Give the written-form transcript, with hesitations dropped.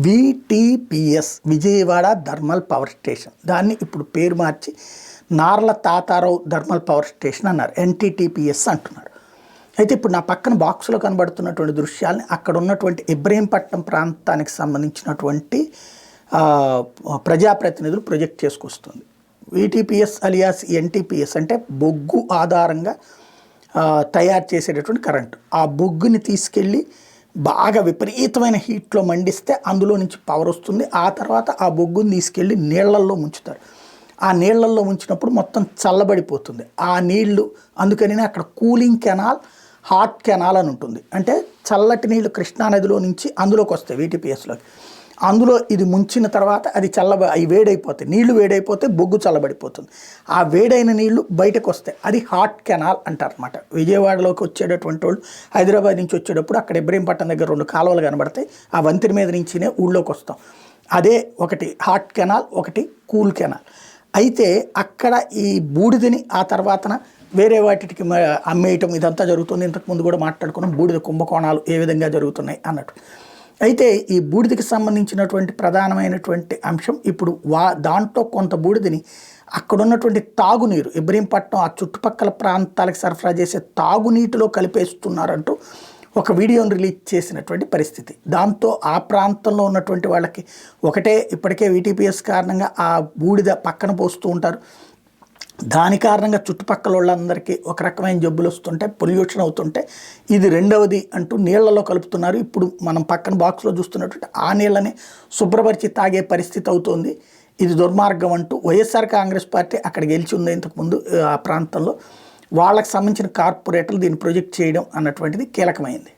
VTPS Vijayawada thermal power station, దాన్ని ఇప్పుడు పేరు మార్చి Narla Tatarao thermal power station అన్నారు. ఎన్టీటీపీఎస్ అంటున్నారు. అయితే ఇప్పుడు నా పక్కన బాక్స్లో కనబడుతున్నటువంటి దృశ్యాలని అక్కడ ఉన్నటువంటి ఇబ్రహీంపట్నం ప్రాంతానికి సంబంధించినటువంటి ప్రజాప్రతినిధులు ప్రొజెక్ట్ చేసుకొస్తుంది. విటిపిఎస్ అలియాస్ ఎన్టీపీఎస్ అంటే బొగ్గు ఆధారంగా తయారు చేసేటటువంటి కరెంటు. ఆ బొగ్గుని తీసుకెళ్ళి బాగా విపరీతమైన హీట్లో మండిస్తే అందులో నుంచి పవర్ వస్తుంది. ఆ తర్వాత ఆ బొగ్గుని తీసుకెళ్ళి నీళ్లల్లో ముంచుతారు. ఆ నీళ్లల్లో ముంచినప్పుడు మొత్తం చల్లబడిపోతుంది ఆ నీళ్లు. అందుకని అక్కడ కూలింగ్ కెనాల్, హాట్ కెనాల్ అని ఉంటుంది. అంటే చల్లటి నీళ్లు కృష్ణానదిలో నుంచి అందులోకి వస్తాయి విటిపిఎస్లోకి. అందులో ఇది ముంచిన తర్వాత అది అవి వేడైపోతాయి. నీళ్లు వేడైపోతే బొగ్గు చల్లబడిపోతుంది. ఆ వేడైన నీళ్లు బయటకు వస్తాయి. అది హాట్ కెనాల్ అంటారు అనమాట. విజయవాడలోకి వచ్చేటటువంటి వాళ్ళు హైదరాబాద్ నుంచి వచ్చేటప్పుడు అక్కడ ఇబ్రహీంపట్నం దగ్గర 2 కాలువలు కనబడతాయి. ఆ వంతెన మీద నుంచినే ఊళ్ళోకి వస్తాం. అదే ఒకటి హాట్ కెనాల్, ఒకటి కూల్ కెనాల్. అయితే అక్కడ ఈ బూడిదని ఆ తర్వాతన వేరే వాటికి అమ్మేయటం ఇదంతా జరుగుతుంది. ఇంతకుముందు కూడా మాట్లాడుకున్నాం బూడిద కుంభకోణాలు ఏ విధంగా జరుగుతున్నాయి అన్నట్టు. అయితే ఈ బూడిదకి సంబంధించినటువంటి ప్రధానమైనటువంటి అంశం ఇప్పుడు దాంట్లో కొంత బూడిదని అక్కడ ఉన్నటువంటి తాగునీరు, ఇబ్రహీంపట్నం ఆ చుట్టుపక్కల ప్రాంతాలకు సరఫరా చేసే తాగునీటిలో కలిపేస్తున్నారంటూ ఒక వీడియోని రిలీజ్ చేసినటువంటి పరిస్థితి. దాంతో ఆ ప్రాంతంలో ఉన్నటువంటి వాళ్ళకి ఒకటే ఇప్పటికే విటిపిఎస్ కారణంగా ఆ బూడిద పక్కన పోస్తూ ఉంటారు. దాని కారణంగా చుట్టుపక్కల వాళ్ళందరికీ ఒక రకమైన జబ్బులు వస్తుంటే, పొల్యూషన్ అవుతుంటే, ఇది రెండవది అంటూ నీళ్లలో కలుపుతున్నారు. ఇప్పుడు మనం పక్కన బాక్స్లో చూస్తున్నటువంటి ఆ నీళ్ళని శుభ్రపరిచి తాగే పరిస్థితి అవుతుంది. ఇది దుర్మార్గం అంటూ వైఎస్ఆర్ కాంగ్రెస్ పార్టీ అక్కడ గెలిచి ఉంది ఇంతకుముందు ఆ ప్రాంతంలో. వాళ్ళకి సంబంధించిన కార్పొరేటర్లు దీన్ని ప్రొజెక్ట్ చేయడం అన్నటువంటిది కీలకమైంది.